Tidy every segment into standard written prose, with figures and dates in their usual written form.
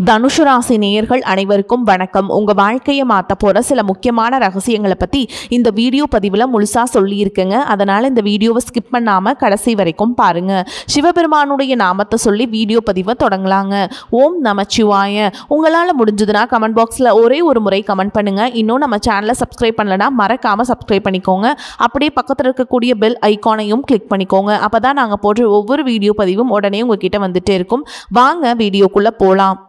தனுசு ராசி நேயர்கள் அனைவருக்கும் வணக்கம். உங்க வாழ்க்கையை மாற்ற போற சில முக்கியமான ரகசியங்களை பத்தி இந்த வீடியோ பதிவில் முழுசா சொல்லியிருக்கேங்க. அதனால இந்த வீடியோவை ஸ்கிப் பண்ணாம கடைசி வரைக்கும் பாருங்க. சிவபெருமானுடைய நாமத்தை சொல்லி வீடியோ பதிவை தொடங்கலாங்க. ஓம் நமச்சிவாய. உங்களால் முடிஞ்சதுன்னா கமெண்ட் பாக்ஸில் ஒரே ஒரு முறை கமெண்ட் பண்ணுங்க. இன்னும் நம்ம சேனலை சப்ஸ்கிரைப் பண்ணலன்னா மறக்காம சப்ஸ்கிரைப் பண்ணிக்கோங்க. அப்படியே பக்கத்தில் இருக்கக்கூடிய பெல் ஐக்கானையும் கிளிக் பண்ணிக்கோங்க. அப்பதான் நாங்கள் போடுற ஒவ்வொரு வீடியோ பதிவும் உடனே உங்ககிட்ட வந்துட்டே இருக்கும். வாங்க வீடியோக்குள்ள போலாம்.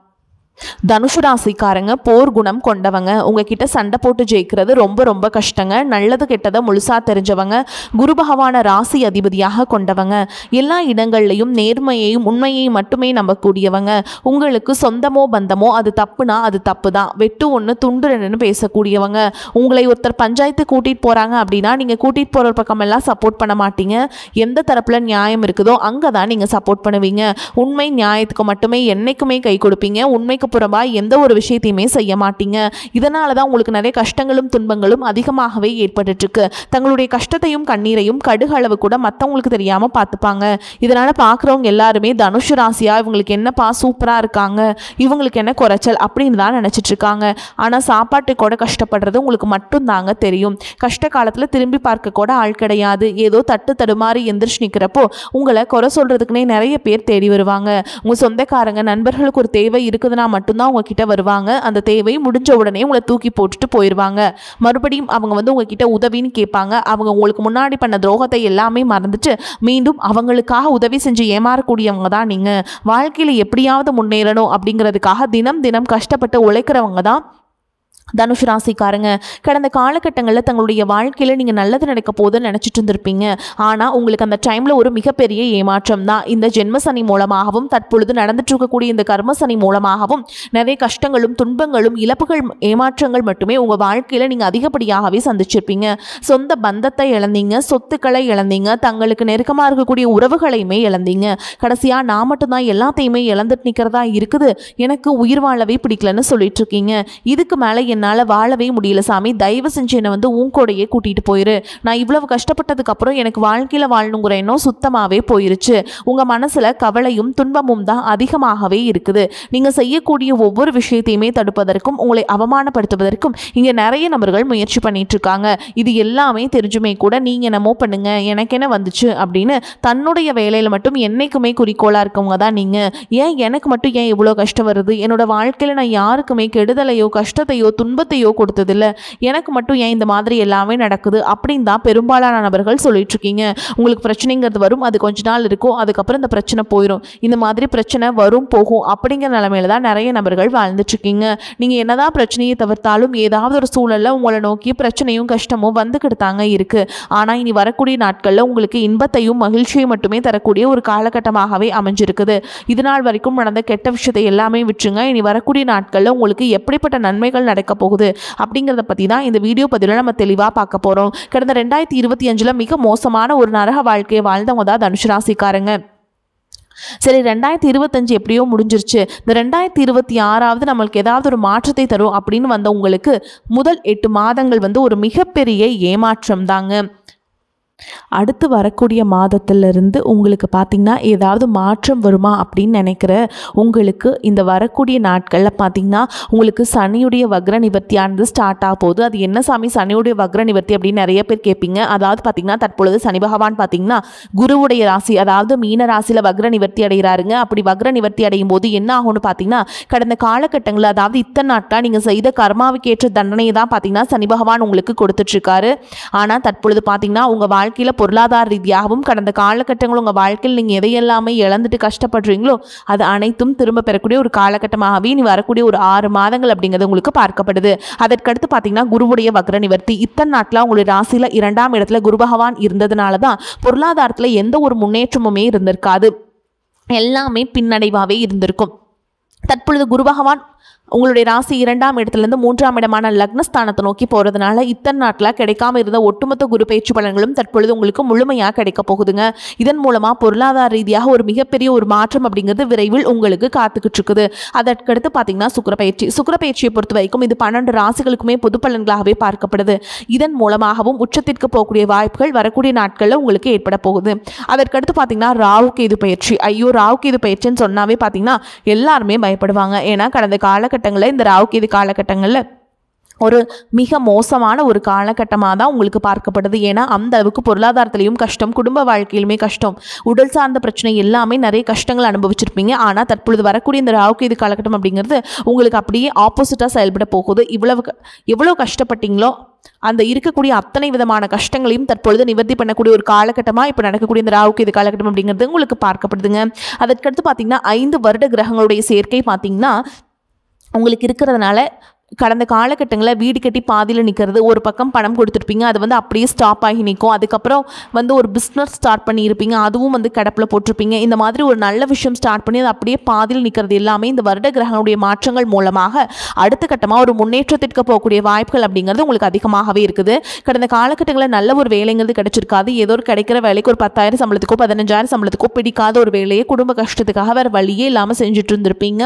தனுசு ராசிக்காரங்க போர் குணம் கொண்டவங்க. உங்ககிட்ட சண்டை போட்டு ஜெயிக்கிறது ரொம்ப ரொம்ப கஷ்டங்க. நல்லது கெட்டதை முழுசா தெரிஞ்சவங்க. குரு பகவான ராசி அதிபதியாக கொண்டவங்க. எல்லா இடங்கள்லையும் நேர்மையையும் உண்மையையும் மட்டுமே நம்பக்கூடியவங்க. உங்களுக்கு சொந்தமோ பந்தமோ அது தப்புனா அது தப்பு தான். வெட்டு ஒன்று துண்டு ரெண்டுன்னு பேசக்கூடியவங்க. உங்களை ஒருத்தர் பஞ்சாயத்து கூட்டிகிட்டு போகிறாங்க அப்படின்னா நீங்கள் கூட்டிகிட்டு போகிற பக்கமெல்லாம் சப்போர்ட் பண்ண மாட்டீங்க. எந்த தரப்பில் நியாயம் இருக்குதோ அங்கே தான் நீங்கள் சப்போர்ட் பண்ணுவீங்க. உண்மை நியாயத்துக்கு மட்டுமே என்னைக்குமே கை கொடுப்பீங்க. உண்மைக்கு புறம்பா எந்த ஒரு விஷயத்தையுமே செய்ய மாட்டீங்க. இதனால தான் உங்களுக்கு நிறைய கஷ்டங்களும் துன்பங்களும் அதிகமாகவே ஏற்பட்டு இருக்கு. தங்களுடைய கஷ்டத்தையும் கண்ணீரையும் கடுகு அளவு கூட மற்றவங்களுக்கு தெரியாம பார்த்துப்பாங்க. இதனால பார்க்குறவங்க எல்லாருமே தனுசு ராசியா இவங்களுக்கு என்னப்பா சூப்பரா இருக்காங்க, இவங்களுக்கு என்ன குறைச்சல் அப்படின்னு தான் நினைச்சிட்டு இருக்காங்க. ஆனா சாப்பாட்டு கூட கஷ்டப்படுறது உங்களுக்கு மட்டும் தாங்க தெரியும். கஷ்ட காலத்துல திரும்பி பார்க்க கூட ஆள் கிடையாது. ஏதோ தட்டு தடுமாறி எந்திரிச்சு நிற்கிறப்போ உங்களை குறை சொல்றதுக்குன்னே நிறைய பேர் தேடி வருவாங்க. உங்க சொந்தக்காரங்க நண்பர்களுக்கு ஒரு தேவை இருக்குதுன்னா மட்டும்தான் உங்ககிட்ட வருவாங்க. அந்த தேவை முடிஞ்ச உடனே உங்களை தூக்கி போட்டுட்டு போயிடுவாங்க. மறுபடியும் அவங்க உங்ககிட்ட உதவின்னு கேட்பாங்க. அவங்க உங்களுக்கு முன்னாடி பண்ண துரோகத்தை எல்லாமே மறந்துட்டு மீண்டும் அவங்களுக்காக உதவி செஞ்சு ஏமாறக்கூடியவங்க தான் நீங்க. வாழ்க்கையில எப்படியாவது முன்னேறணும் அப்படிங்கிறதுக்காக தினம் தினம் கஷ்டப்பட்டு உழைக்கிறவங்க தான் தனுசு ராசிக்காரங்க. கடந்த காலகட்டங்களில் தங்களுடைய வாழ்க்கையில் நீங்கள் நல்லது நடக்க போதுன்னு நினச்சிட்டு இருந்திருப்பீங்க. ஆனால் உங்களுக்கு அந்த டைமில் ஒரு மிகப்பெரிய ஏமாற்றம் தான். இந்த ஜென்ம சனி மூலமாகவும் தற்பொழுது நடந்துட்டு இருக்கக்கூடிய இந்த கர்ம சனி மூலமாகவும் நிறைய கஷ்டங்களும் துன்பங்களும் இழப்புகள் ஏமாற்றங்கள் மட்டுமே உங்கள் வாழ்க்கையில் நீங்கள் அதிகப்படியாகவே சந்திச்சிருப்பீங்க. சொந்த பந்தத்தை இழந்தீங்க, சொத்துக்களை இழந்தீங்க, தங்களுக்கு நெருக்கமாக இருக்கக்கூடிய உறவுகளையுமே இழந்தீங்க. கடைசியாக நான் மட்டும்தான் எல்லாத்தையுமே இழந்துட்டு நிற்கிறதா இருக்குது, எனக்கு உயிர் வாழவே பிடிக்கலன்னு சொல்லிட்டு இருக்கீங்க. இதுக்கு மேலே என்னால் வாழவே முடியல சாமி, தயவு செஞ்சு என்னை உன் கூடையே கூட்டிகிட்டு போயிரு. நான் இவ்வளவு கஷ்டப்பட்டதுக்கு அப்புறம் எனக்கு வாழ்க்கையில் வாழணுங்கிற எண்ணம் சுத்தமாகவே போயிருச்சு. உங்கள் மனசில் கவலையும் துன்பமும் தான் அதிகமாகவே இருக்குது. நீங்கள் செய்யக்கூடிய ஒவ்வொரு விஷயத்தையுமே தடுப்பதற்கும் உங்களை அவமானப்படுத்துவதற்கும் இங்கே நிறைய நபர்கள் முயற்சி பண்ணிட்டு இருக்காங்க. இது எல்லாமே தெரிஞ்சுமே கூட நீங்கள் என்னமோ பண்ணுங்க, எனக்கு என்ன வந்துச்சு அப்படின்னு தன்னுடைய வேலையில் மட்டும் என்னைக்குமே குறிக்கோளாக இருக்கவங்க தான் நீங்கள். ஏன் எனக்கு மட்டும் ஏன் இவ்வளோ கஷ்டம் வருது, என்னோட வாழ்க்கையில் நான் யாருக்குமே கெடுதலையோ கஷ்டத்தையோ துன்பத்தையோ கொடுத்ததில்ல, எனக்கு மட்டும் ஏன் இந்த மாதிரி எல்லாமே நடக்குது அப்படின்னு தான் பெரும்பாலான நபர்கள் சொல்லிட்டு இருக்கீங்க. உங்களுக்கு பிரச்சனைங்கிறது வரும், அது கொஞ்ச நாள் இருக்கும், அதுக்கப்புறம் இந்த பிரச்சனை போயிடும். இந்த மாதிரி பிரச்சனை வரும் போகும் அப்படிங்கிற நிலைமையில தான் நிறைய நபர்கள் வாழ்ந்துட்டு இருக்கீங்க. நீங்க என்னதான் பிரச்சனையை தவிர்த்தாலும் ஏதாவது ஒரு சூழல்ல உங்களை நோக்கி பிரச்சனையும் கஷ்டமும் வந்துக்கிட்டு தாங்க இருக்கு. ஆனா இனி வரக்கூடிய நாட்கள்ல உங்களுக்கு இன்பத்தையும் மகிழ்ச்சியும் மட்டுமே தரக்கூடிய ஒரு காலகட்டமாகவே அமைஞ்சிருக்குது. இது நாள் வரைக்கும் நடந்த கெட்ட விஷயத்தை எல்லாமே விட்டுருங்க. இனி வரக்கூடிய நாட்கள்ல உங்களுக்கு எப்படிப்பட்ட நன்மைகள் நடக்க போகுது அப்படிங்கிறத பற்றி தான் இந்த வீடியோ பதிவில் நம்ம தெளிவாக பார்க்க போகிறோம். கடந்த 2025 மிக மோசமான ஒரு நரக வாழ்க்கையை வாழ்ந்தவங்க தான் தனுசு ராசிக்காரங்க. சரி, 2025 எப்படியோ முடிஞ்சிருச்சு. இந்த 2026 நம்மளுக்கு ஏதாவது ஒரு மாற்றத்தை தரும் அப்படின்னு வந்த உங்களுக்கு முதல் 8 மாதங்கள் ஒரு மிகப்பெரிய ஏமாற்றம் தாங்க. அடுத்து வரக்கூடிய மாதத்திலிருந்து உங்களுக்கு பார்த்திங்கன்னா ஏதாவது மாற்றம் வருமா அப்படின்னு நினைக்கிற உங்களுக்கு இந்த வரக்கூடிய நாட்களில் பார்த்திங்கன்னா உங்களுக்கு சனியுடைய வக்ர நிவர்த்தியானது ஸ்டார்ட் ஆக போகுது. அது என்ன சாமி சனியுடைய வக்ர நிவர்த்தி அப்படின்னு நிறைய பேர் கேட்பீங்க. அதாவது பார்த்திங்கன்னா தற்பொழுது சனி பகவான் பார்த்திங்கன்னா குருவுடைய ராசி அதாவது மீன ராசியில் வக்ர நிவர்த்தி அடைகிறாருங்க. அப்படி வக்ர நிவர்த்தி அடையும் போது என்ன ஆகும்னு பார்த்திங்கன்னா கடந்த காலகட்டங்களில் அதாவது இத்தனை நாட்களாக நீங்கள் செய்த கர்மாவுக்கு ஏற்ற தண்டனையை தான் பார்த்திங்கன்னா சனி பகவான் உங்களுக்கு கொடுத்துட்ருக்காரு. ஆனால் தற்பொழுது பார்த்திங்கன்னா உங்கள் வாழ்க்கையில் பொருளாதார ரீதியாகவும் கடந்த காலகட்டங்கள் உங்கள் வாழ்க்கையில் நீங்கள் எதையெல்லாமே இழந்துட்டு கஷ்டப்படுறீங்களோ அது அனைத்தும் திரும்ப பெறக்கூடிய ஒரு காலகட்டமாகவே நீ வரக்கூடிய ஒரு 6 மாதங்கள் அப்படிங்கிறது உங்களுக்கு பார்க்கப்படுது. அதற்கடுத்து பார்த்தீங்கன்னா குருவுடைய வக்ர நிவர்த்தி. இத்தனை நாட்டில் உங்களுடைய ராசியில் 2ஆம் இடத்துல குரு பகவான் இருந்ததுனால தான் பொருளாதாரத்தில் எந்த ஒரு முன்னேற்றமுமே இருந்திருக்காது, எல்லாமே பின்னடைவாகவே இருந்திருக்கும். தற்பொழுது குரு பகவான் உங்களுடைய ராசி 2ஆம் இடத்துலேருந்து 3ஆம் இடமான லக்னஸ்தானத்தை நோக்கி போகிறதுனால இத்தனை நாட்களாக கிடைக்காம இருந்த ஒட்டுமொத்த குரு பயிற்சி பலன்களும் தற்பொழுது உங்களுக்கு முழுமையாக கிடைக்க போகுதுங்க. இதன் மூலமாக பொருளாதார ரீதியாக ஒரு மிகப்பெரிய ஒரு மாற்றம் அப்படிங்கிறது விரைவில் உங்களுக்கு காத்துக்கிட்டு இருக்குது. அதற்கடுத்து பார்த்தீங்கன்னா சுக்கிரப்பயிற்சியை பொறுத்த வரைக்கும் இது 12 ராசிகளுக்குமே பொது பலன்களாகவே பார்க்கப்படுது. இதன் மூலமாகவும் உச்சத்திற்கு போகக்கூடிய வாய்ப்புகள் வரக்கூடிய நாட்களில் உங்களுக்கு ஏற்பட போகுது. அதற்கடுத்து பார்த்தீங்கன்னா ராகு கேது பயிற்சி. ராகு கேது பயிற்சின்னு சொன்னாவே பார்த்தீங்கன்னா எல்லாருமே பயப்படுவாங்க. ஏன்னா கடந்த காலகட்டங்களில் இந்த ராகு கேது காலகட்டங்களில் ஒரு மிக மோசமான ஒரு காலகட்டமாக தான் உங்களுக்கு பார்க்கப்படுது. ஏன்னா அந்த அளவுக்கு பொருளாதாரத்திலையும் கஷ்டம், குடும்ப வாழ்க்கையிலுமே கஷ்டம், உடல் சார்ந்த பிரச்சனை எல்லாமே நிறைய கஷ்டங்கள் அனுபவிச்சிருப்பீங்க. ஆனால் தற்பொழுது வரக்கூடிய இந்த ராகு கேது காலகட்டம் அப்படிங்கிறது உங்களுக்கு அப்படியே ஆப்போசிட்டாக செயல்பட போகுது. எவ்வளோ கஷ்டப்பட்டீங்களோ அந்த இருக்கக்கூடிய அத்தனை விதமான கஷ்டங்களையும் தற்பொழுது நிவர்த்தி பண்ணக்கூடிய ஒரு காலகட்டமாக இப்போ நடக்கக்கூடிய இந்த ராகு கேது காலகட்டம் அப்படிங்கிறது உங்களுக்கு பார்க்கப்படுதுங்க. அதற்கடுத்து பார்த்தீங்கன்னா 5 வருட கிரகங்களுடைய சேர்க்கை பார்த்தீங்கன்னா உங்களுக்கு இருக்கிறதுனால கடந்த காலகட்டங்களில் வீடு கட்டி பாதியில் நிற்கிறது, ஒரு பக்கம் பணம் கொடுத்துருப்பீங்க, அது அப்படியே ஸ்டாப் ஆகி நிற்கும். அதுக்கப்புறம் ஒரு பிஸ்னஸ் ஸ்டார்ட் பண்ணியிருப்பீங்க, அதுவும் கிடப்பில் போட்டிருப்பீங்க. இந்த மாதிரி ஒரு நல்ல விஷயம் ஸ்டார்ட் பண்ணி அது அப்படியே பாதியில் நிற்கிறது எல்லாமே இந்த வருட கிரகங்களுடைய மாற்றங்கள் மூலமாக அடுத்த கட்டமாக ஒரு முன்னேற்றத்திற்கு போகக்கூடிய வாய்ப்புகள் அப்படிங்கிறது உங்களுக்கு அதிகமாகவே இருக்குது. கடந்த காலகட்டங்களில் நல்ல ஒரு வேலைங்கிறது கிடைச்சிருக்காது. ஏதோ ஒரு கிடைக்கிற வேலைக்கு ஒரு 10,000 சம்பளத்துக்கோ 15,000 சம்பளத்துக்கோ பிடிக்காத ஒரு வேலையை குடும்ப கஷ்டத்துக்காக வேறு வழியே இல்லாமல் செஞ்சுட்டு இருந்திருப்பீங்க.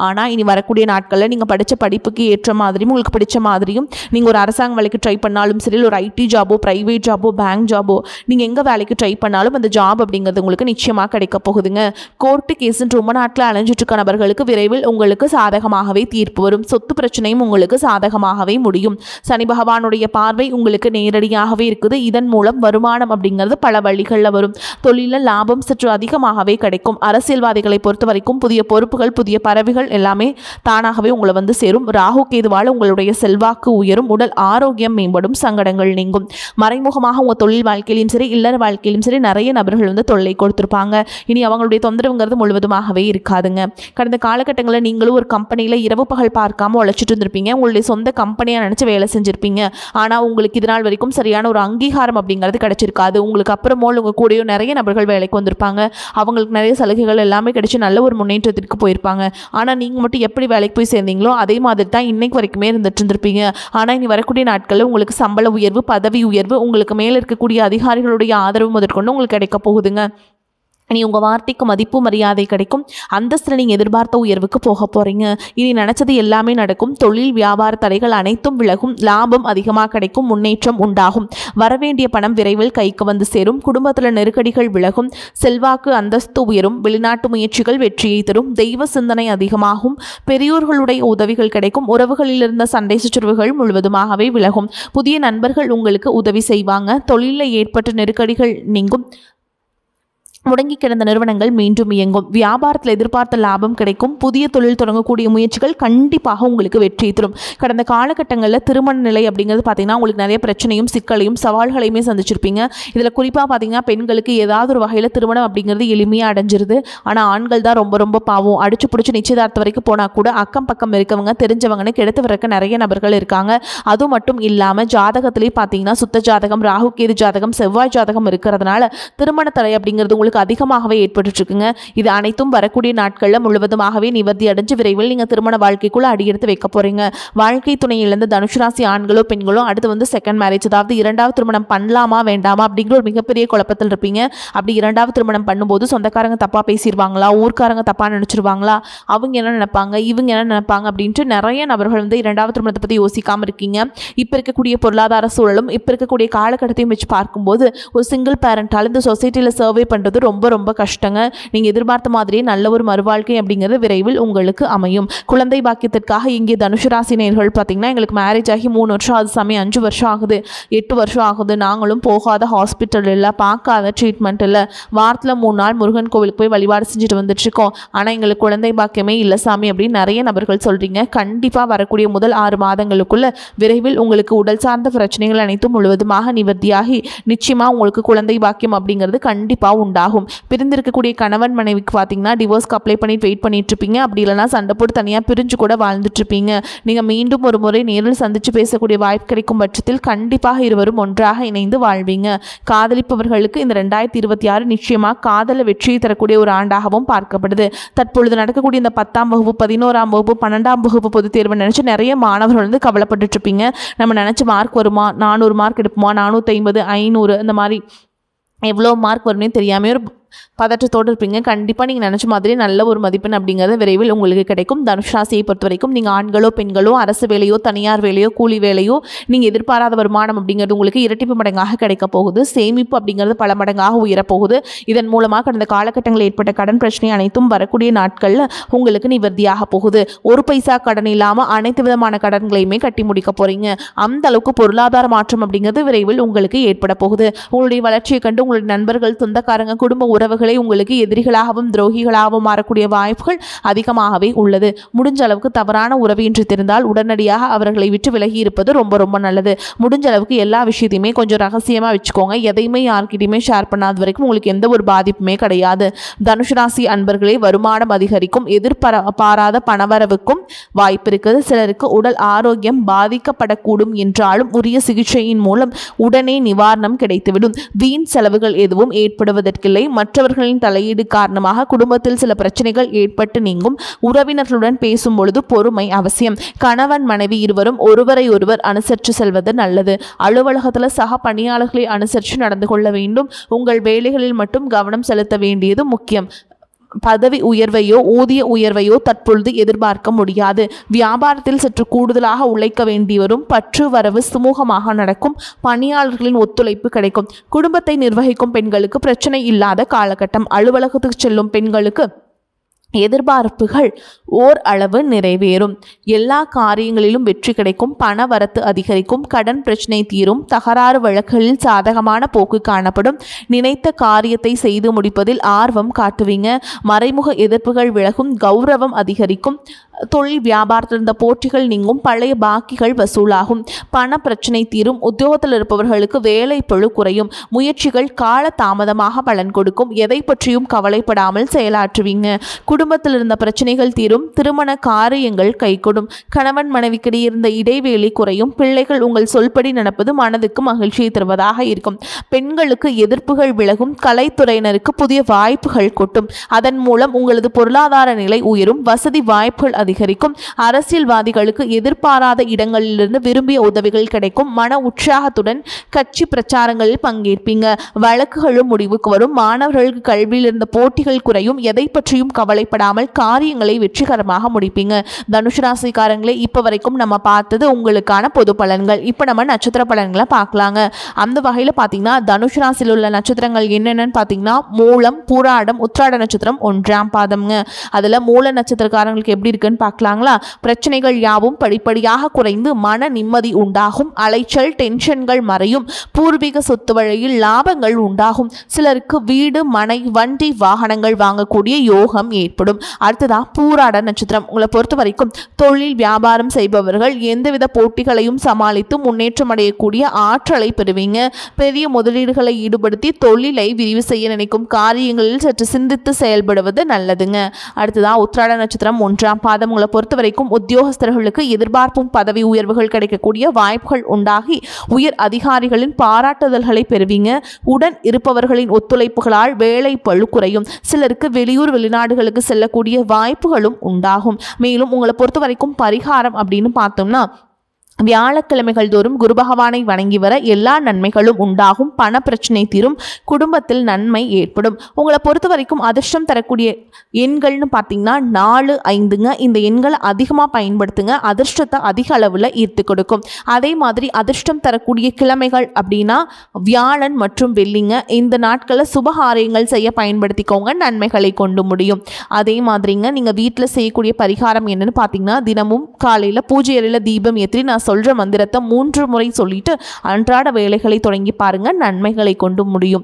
ஆனால் இனி வரக்கூடிய நாட்களில் நீங்கள் படித்த படிப்புக்கு மாதிரியும் உங்களுக்கு பிடிச்ச மாதிரியும் நீங்கள் ஒரு அரசாங்க வேலைக்கு ட்ரை பண்ணாலும் சரி, ஒரு ஐடி ஜாபோ, பிரைவேட் ஜாபோ, பேங்க் ஜாபோ, நீங்கள் எங்கே வேலைக்கு ட்ரை பண்ணாலும் அந்த ஜாப் அப்படிங்கிறது உங்களுக்கு நிச்சயமாக கிடைக்க போகுதுங்க. கோர்ட்டு கேஸுன்னு ரொம்ப நாட்களில் அலைஞ்சிட்டு இருக்க நபர்களுக்கு விரைவில் உங்களுக்கு சாதகமாகவே தீர்ப்பு வரும். சொத்து பிரச்சனையும் உங்களுக்கு சாதகமாகவே முடியும். சனி பகவானுடைய பார்வை உங்களுக்கு நேரடியாகவே இருக்குது. இதன் மூலம் வருமானம் அப்படிங்கிறது பல வழிகளில் வரும். தொழிலில் லாபம் சற்று அதிகமாகவே கிடைக்கும். அரசியல்வாதிகளை பொறுத்த வரைக்கும் புதிய பொறுப்புகள், புதிய பதவிகள் எல்லாமே தானாகவே உங்களை சேரும். ராகு கேதுவால் உங்களுடைய செல்வாக்கு உயரும், உடல் ஆரோக்கியம் மேம்படும், சங்கடங்கள் நீங்கும். மறைமுகமாக உங்கள் தொழில் வாழ்க்கையிலும் சரி, இல்லற வாழ்க்கையிலும் சரி நிறைய நபர்கள் தொல்லை கொடுத்துருப்பாங்க. இனி அவங்களுடைய தொந்தரவுங்கிறது முழுவதுமாகவே இருக்காதுங்க. கடந்த காலகட்டங்களில் நீங்களும் ஒரு கம்பெனியில் இரவு பகல் பார்க்காம உழைச்சிட்டு இருந்திருப்பீங்க. உங்களுடைய சொந்த கம்பெனியாக நினச்சி வேலை செஞ்சுருப்பீங்க. ஆனால் உங்களுக்கு இதனால் வரைக்கும் சரியான ஒரு அங்கீகாரம் அப்படிங்கிறது கிடைச்சிருக்காது. உங்களுக்கு அப்புறமோ உங்கள் கூடயோ நிறைய நபர்கள் வேலைக்கு வந்திருப்பாங்க. அவங்களுக்கு நிறைய சலுகைகள் எல்லாமே கிடைச்சி நல்ல ஒரு முன்னேற்றத்திற்கு போயிருப்பாங்க. ஆனால் நீங்கள் மட்டும் எப்படி வேலைக்கு போய் சேர்ந்தீங்களோ அதே மாதிரி தான் இன்னைக்கு வரைக்குமே இருந்துட்டு இருந்திருப்பீங்க. ஆனால் இனி வரக்கூடிய நாட்களில் உங்களுக்கு சம்பள உயர்வு, பதவி உயர்வு, உங்களுக்கு மேலே இருக்கக்கூடிய அதிகாரிகளுடைய ஆதரவு முதற்கொண்டு உங்களுக்கு கிடைக்க போகுதுங்க. இனி உங்கள் வார்த்தைக்கு மதிப்பு மரியாதை கிடைக்கும். அந்தஸ்தில் நீங்கள் எதிர்பார்த்த உயர்வுக்கு போக போகிறீங்க. இனி நினச்சது எல்லாமே நடக்கும். தொழில் வியாபார தடைகள் அனைத்தும் விலகும். லாபம் அதிகமாக கிடைக்கும். முன்னேற்றம் உண்டாகும். வரவேண்டிய பணம் விரைவில் கைக்கு சேரும். குடும்பத்தில் நெருக்கடிகள் விலகும். செல்வாக்கு அந்தஸ்து உயரும். வெளிநாட்டு முயற்சிகள் வெற்றியை தரும். தெய்வ சிந்தனை அதிகமாகும். பெரியோர்களுடைய உதவிகள் கிடைக்கும். உறவுகளில் இருந்த சண்டை சச்சரவுகள் முழுவதுமாகவே விலகும். புதிய நண்பர்கள் உங்களுக்கு உதவி செய்வாங்க. தொழிலில் ஏற்பட்ட நெருக்கடிகள் நீங்கும். முடங்கி கிடந்த நிறுவனங்கள் மீண்டும் இயங்கும். வியாபாரத்தில் எதிர்பார்த்த லாபம் கிடைக்கும். புதிய தொழில் தொடங்கக்கூடிய முயற்சிகள் கண்டிப்பாக உங்களுக்கு வெற்றி தரும். கடந்த காலகட்டங்களில் திருமண நிலை அப்படிங்கிறது பார்த்தீங்கன்னா உங்களுக்கு நிறைய பிரச்சனையும் சிக்கலையும் சவால்களையுமே சந்திச்சிருப்பீங்க. இதில் குறிப்பாக பார்த்தீங்கன்னா பெண்களுக்கு ஏதாவது ஒரு வகையில் திருமணம் அப்படிங்கிறது எளிமையாக அடைஞ்சிருது. ஆனால் ஆண்கள் தான் ரொம்ப ரொம்ப பாவம். அடிச்சு பிடிச்சி நிச்சயதார்த்தம் வரைக்கும் போனால் கூட அக்கம் பக்கம் இருக்கவங்க தெரிஞ்சவங்கன்னு கெடுத்து வரக்க நிறைய நபர்கள் இருக்காங்க. அது மட்டும் இல்லாமல் ஜாதகத்திலேயே பார்த்தீங்கன்னா சுத்த ஜாதகம், ராகு கேது ஜாதகம், செவ்வாய் ஜாதகம் இருக்கிறதுனால திருமண தடை அப்படிங்கிறது உங்களுக்கு அதிகமாகவே ஏற்பட்டு இருக்குங்க. இது அனைத்தும் வரக்கூடிய நாட்களில் முழுவதுமாகவே நிவர்த்தி அடைஞ்சு விரைவில் நீங்கள் திருமண வாழ்க்கைக்குள்ள அடியெடுத்து வைக்க போறீங்க. வாழ்க்கை துணை இழந்த தனுசு ராசி ஆண்களோ பெண்களோ அடுத்து செகண்ட் மேரேஜ், அதாவது 2வது திருமணம் பண்ணலாமா வேண்டாமா அப்படிங்கிற ஒரு மிகப்பெரிய குழப்பத்தில் இருப்பீங்க. அப்படி 2வது திருமணம் பண்ணும்போது சொந்தக்காரங்க தப்பா பேசிடுவாங்களா, ஊர்க்காரங்க தப்பா நினைச்சிருவாங்களா, அவங்க என்ன நினைப்பாங்க, இவங்க என்ன நினைப்பாங்க அப்படின்ட்டு நிறைய நபர்கள் 2வது திருமணத்தை பற்றி யோசிக்காம இருக்கீங்க. இப்போ இருக்கக்கூடிய பொருளாதார சூழலும் இப்போ இருக்கக்கூடிய காலகட்டத்தையும் வச்சு பார்க்கும்போது ஒரு சிங்கிள் பேரண்டால் இந்த சொசைட்டியில் சர்வே பண்ணுறது ரொம்ப ரொம்ப கஷ்டங்க. நீங்கள் எதிர்பார்த்த மாதிரியே நல்ல ஒரு மறுவாழ்க்கை அப்படிங்கிறது விரைவில் உங்களுக்கு அமையும். குழந்தை பாக்கியத்திற்காக இங்கே தனுசு ராசி நேயர்கள் பார்த்தீங்கன்னா எங்களுக்கு மேரேஜ் ஆகி 3 வருஷம் ஆகுது சாமி, 5 வருஷம் ஆகுது, 8 வருஷம் ஆகுது, நாங்களும் போகாத ஹாஸ்பிட்டல் இல்லை, பார்க்காத ட்ரீட்மெண்ட் இல்லை, வாரத்தில் 3 நாள் முருகன் கோவிலுக்கு போய் வழிபாடு செஞ்சுட்டு வந்துட்டுருக்கோம், ஆனால் எங்களுக்கு குழந்தை பாக்கியமே இல்லை சாமி அப்படின்னு நிறைய நபர்கள் சொல்கிறீங்க. கண்டிப்பாக வரக்கூடிய முதல் 6 மாதங்களுக்குள்ள விரைவில் உங்களுக்கு உடல் சார்ந்த பிரச்சனைகள் அனைத்தும் முழுவதுமாக நிவர்த்தியாகி நிச்சயமாக உங்களுக்கு குழந்தை பாக்கியம் அப்படிங்கிறது கண்டிப்பாக உண்டாகும். உண்டாகும். பிரிந்திருக்கக்கூடிய கணவன் மனைவிக்கு பார்த்தீங்கன்னா டிவோர்ஸ்க்கு அப்ளை பண்ணிட்டு வெயிட் பண்ணிட்டு இருப்பீங்க. அப்படி இல்லைனா சண்டை போட்டு தனியாக பிரிஞ்சு கூட வாழ்ந்துட்டு இருப்பீங்க. நீங்கள் மீண்டும் ஒரு முறை நேரில் சந்தித்து பேசக்கூடிய வாய்ப்பு கிடைக்கும் பட்சத்தில் கண்டிப்பாக இருவரும் ஒன்றாக இணைந்து வாழ்வீங்க. காதலிப்பவர்களுக்கு இந்த 2026 நிச்சயமாக காதல வெற்றியை தரக்கூடிய ஒரு ஆண்டாகவும் பார்க்கப்படுது. தற்பொழுது நடக்கக்கூடிய இந்த 10ஆம் வகுப்பு 11ஆம் வகுப்பு 12ஆம் வகுப்பு பொதுத் தேர்வு நினைச்சு நிறைய மாணவர்கள் வந்து கவலைப்பட்டு இருப்பீங்க. நம்ம நினைச்ச மார்க் வருமா, 400 மார்க் எடுப்போமா, 450 500 இந்த மாதிரி எவ்வளோ மார்க் வரும்னே தெரியாமல் ஒரு பதற்றத்தோடு இருப்பீங்க. கண்டிப்பாக நீங்கள் நினச்ச மாதிரி நல்ல ஒரு மதிப்பெண் அப்படிங்கிறது விரைவில் உங்களுக்கு கிடைக்கும். தனுஷ் ராசியை பொறுத்த வரைக்கும் நீங்கள் ஆண்களோ பெண்களோ அரசு வேலையோ தனியார் வேலையோ கூலி வேலையோ நீங்கள் எதிர்பாராத வருமானம் அப்படிங்கிறது உங்களுக்கு இரட்டிப்பு மடங்காக கிடைக்க போகுது. சேமிப்பு அப்படிங்கிறது பல மடங்காக உயரப்போகுது. இதன் மூலமாக கடந்த காலகட்டங்களில் ஏற்பட்ட கடன் பிரச்சனை அனைத்தும் வரக்கூடிய நாட்களில் உங்களுக்கு நிவர்த்தியாக போகுது. ஒரு பைசா கடன் இல்லாமல் அனைத்து விதமான கடன்களையுமே கட்டி முடிக்க போகிறீங்க. அந்த அளவுக்கு பொருளாதார மாற்றம் அப்படிங்கிறது விரைவில் உங்களுக்கு ஏற்பட போகுது. உங்களுடைய வளர்ச்சியை கண்டு உங்களுடைய நண்பர்கள், சொந்தக்காரங்க, குடும்ப உறவுகளை உங்களுக்கு எதிரிகளாகவும் துரோகிகளாகவும் மாறக்கூடிய வாய்ப்புகள் அதிகமாகவே உள்ளது. முடிஞ்ச அளவுக்கு தவறான உறவு என்று தெரிந்தால் உடனடியாக அவர்களை விட்டு விலகி இருப்பது ரொம்ப ரொம்ப நல்லது. முடிஞ்ச அளவுக்கு எல்லா விஷயத்தையுமே கொஞ்சம் ரகசியமாக வச்சுக்கோங்க. எதையுமே யார்கிட்டையுமே ஷேர் பண்ணாத வரைக்கும் உங்களுக்கு எந்த ஒரு பாதிப்புமே கிடையாது. தனுஷ் ராசி அன்பர்களே, வருமானம் அதிகரிக்கும். எதிர்பாராத பணவரவுக்கும் வாய்ப்பு இருக்குது. சிலருக்கு உடல் ஆரோக்கியம் பாதிக்கப்படக்கூடும் என்றாலும் உரிய சிகிச்சையின் மூலம் உடனே நிவாரணம் கிடைத்துவிடும். வீண் செலவுகள் எதுவும் ஏற்படுவதற்கில்லை. மற்றவர்களின் தலையீடு காரணமாக குடும்பத்தில் சில பிரச்சனைகள் ஏற்பட்டு நீங்கும். உறவினர்களுடன் பேசும் பொழுது பொறுமை அவசியம். கணவன் மனைவி இருவரும் ஒருவரை ஒருவர் அனுசரித்து செல்வது நல்லது. அலுவலகத்தில் சக பணியாளர்களை அனுசரித்து நடந்து கொள்ள வேண்டும். உங்கள் வேலைகளில் மட்டும் கவனம் செலுத்த வேண்டியது முக்கியம். பதவி உயர்வையோ ஊதிய உயர்வையோ தற்பொழுது எதிர்பார்க்க முடியாது. வியாபாரத்தில் சற்று கூடுதலாக உழைக்க வேண்டி வரும். பற்று வரவு சுமூகமாக நடக்கும். பணியாளர்களின் ஒத்துழைப்பு கிடைக்கும். குடும்பத்தை நிர்வகிக்கும் பெண்களுக்கு பிரச்சனை இல்லாத காலகட்டம். அலுவலகத்துக்கு செல்லும் பெண்களுக்கு எதிர்பார்ப்புகள் ஓர் அளவு நிறைவேறும். எல்லா காரியங்களிலும் வெற்றி கிடைக்கும். பண வரத்து அதிகரிக்கும். கடன் பிரச்சனை தீரும். தகராறு வழக்குகளில் சாதகமான போக்கு காணப்படும். நினைத்த காரியத்தை செய்து முடிப்பதில் ஆர்வம் காட்டுவீங்க. மறைமுக எதிர்ப்புகள் விலகும். கௌரவம் அதிகரிக்கும். தொழில் வியாபாரத்தில் இருந்த போட்டிகள் நீங்கும். பழைய பாக்கிகள் வசூலாகும். பண பிரச்சனை தீரும். உத்தியோகத்தில் இருப்பவர்களுக்கு வேலை பளு குறையும். முயற்சிகள் கால தாமதமாக பலன் கொடுக்கும். எதை பற்றியும் கவலைப்படாமல் செயலாற்றுவீங்க. குடும்பத்தில் இருந்த பிரச்சனைகள் தீரும். திருமண காரியங்கள் கைகூடும். கணவன் மனைவிக்கிடையே இருந்த இடைவேளை குறையும். பிள்ளைகள் உங்கள் சொல்படி நடப்பது மனதுக்கு மகிழ்ச்சியை தருவதாக இருக்கும். பெண்களுக்கு எதிர்ப்புகள் விலகும். கலைத்துறையினருக்கு புதிய வாய்ப்புகள் கொட்டும். அதன் மூலம் உங்களது பொருளாதார நிலை உயரும். வசதி வாய்ப்புகள் அதிகரிக்கும். அரசியல்வாதிகளுக்கு எதிர்பாராத இடங்களிலிருந்து விரும்பிய உதவிகள் கிடைக்கும். மன உற்சாகத்துடன் கட்சி பிரச்சாரங்களில் பங்கேற்பீங்க. வழக்குகளும் முடிவுக்கு வரும். மாணவர்களுக்கு கல்வியில் இருந்த போட்டிகள் குறையும். எதை பற்றியும் கவலைப்படாமல் காரியங்களை வெற்றிகரமாக முடிப்பீங்க. தனுஷ் ராசிக்காரங்களே, இப்ப வரைக்கும் நம்ம பார்த்தது உங்களுக்கான பொது பலன்கள். இப்ப நம்ம நட்சத்திர பலன்களை பார்க்கலாங்க. அந்த வகையில பாத்தீங்கன்னா தனுஷ் ராசியில் உள்ள நட்சத்திரங்கள் என்னென்னு பாத்தீங்கன்னா மூலம், பூராடம், உத்திராட நட்சத்திரம் 1ஆம் பாதம்ங்க. அதுல மூல நட்சத்திரக்காரங்களுக்கு எப்படி இருக்குன்னு பார்க்கலாங்களா? பிரச்சனைகள் யாவும் படிப்படியாக குறைந்து மன நிம்மதி உண்டாகும். அலைச்சல் டென்ஷன்கள் மறையும். பூர்வீக சொத்து வழியில் லாபங்கள் உண்டாகும். சிலருக்கு வீடு, மனை, வண்டி, வாகனங்கள் வாங்கக்கூடிய யோகம் ஏற்படும். அடுத்ததா பூராட நட்சத்திரம். உங்களை பொறுத்த வரைக்கும் தொழில் வியாபாரம் செய்பவர்கள் எந்தவித போட்டிகளையும் சமாளித்து முன்னேற்றம் அடையக்கூடிய ஆற்றலை பெறுவீங்க. பெரிய முதலீடுகளை ஈடுபடுத்தி தொழிலை விரிவு செய்ய நினைக்கும் காரியங்களில் சற்று சிந்தித்து செயல்படுவது நல்லதுங்க. அடுத்ததா உத்திராட நட்சத்திரம் 1ஆம் பாதம். உங்களை பொறுத்த வரைக்கும் உத்தியோகஸ்தர்களுக்கு எதிர்பார்ப்பும் பதவி உயர்வுகள் கிடைக்கக்கூடிய வாய்ப்புகள் உண்டாகி உயர் அதிகாரிகளின் பாராட்டுதல்களை பெறுவீங்க. உடன் இருப்பவர்களின் ஒத்துழைப்புகளால் வேலை பளு குறையும். சிலருக்கு வெளியூர் வெளிநாடுகளுக்கு செல்லக்கூடிய வாய்ப்புகளும் உண்டாகும். மேலும் உங்களை பொறுத்த வரைக்கும் பரிகாரம் அப்படின்னு பார்த்தோம்னா வியாழக்கிழமைகள் தோறும் குரு பகவானை வணங்கி வர எல்லா நன்மைகளும் உண்டாகும். பண பிரச்சனை தீரும். குடும்பத்தில் நன்மை ஏற்படும். உங்களை பொறுத்த வரைக்கும் அதிர்ஷ்டம் தரக்கூடிய எண்கள்னு பார்த்தீங்கன்னா 4, 5ங்க. இந்த எண்களை அதிகமாக பயன்படுத்துங்க. அதிர்ஷ்டத்தை அதிக அளவில் ஈர்த்து கொடுக்கும். அதே மாதிரி அதிர்ஷ்டம் தரக்கூடிய கிழமைகள் அப்படின்னா வியாழன் மற்றும் வெள்ளிங்க. இந்த நாட்களில் சுபகாரியங்கள் செய்ய பயன்படுத்திக்கோங்க. நன்மைகளை கொண்டு முடியும். அதே மாதிரிங்க நீங்கள் வீட்டில் செய்யக்கூடிய பரிகாரம் என்னன்னு பார்த்தீங்கன்னா தினமும் காலையில் பூஜை அறையில் தீபம் ஏற்றி நான் சொல்ற மந்திரத்தை 3 முறை சொல்லிட்டு அன்றாட வேலைகளை தொடங்கி பாருங்க. நன்மைகளை கொண்டு முடியும்.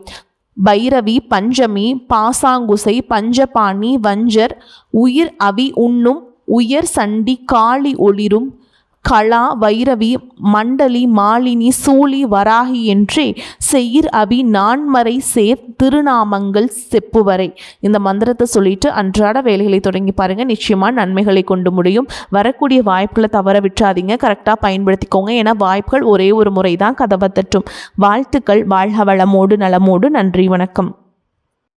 பைரவி, பஞ்சமி, பாசாங்குசை, பஞ்சபாணி, வஞ்சர், உயிர் அவி உண்ணும், உயர் சண்டி, காளி ஒளிரும், கலா வைரவி மண்டலி மாலினி சூழி வராகி என்றே செயிர் அபி நான்மறை சேர் திருநாமங்கள் செப்புவரை. இந்த மந்திரத்தை சொல்லிட்டு அன்றாட வேலைகளை தொடங்கி பாருங்க, நிச்சயமா நன்மைகளை கொண்டு முடியும். வரக்கூடிய வாய்ப்புகளை தவற விட்டுறாதீங்க, கரெக்டாக பயன்படுத்திக்கோங்க. ஏன்னா வாய்ப்புகள் ஒரே ஒரு முறை தான் கதவை தட்டும். வாழ்த்துக்கள். வாழ்க வளமோடு நலமோடு. நன்றி, வணக்கம்.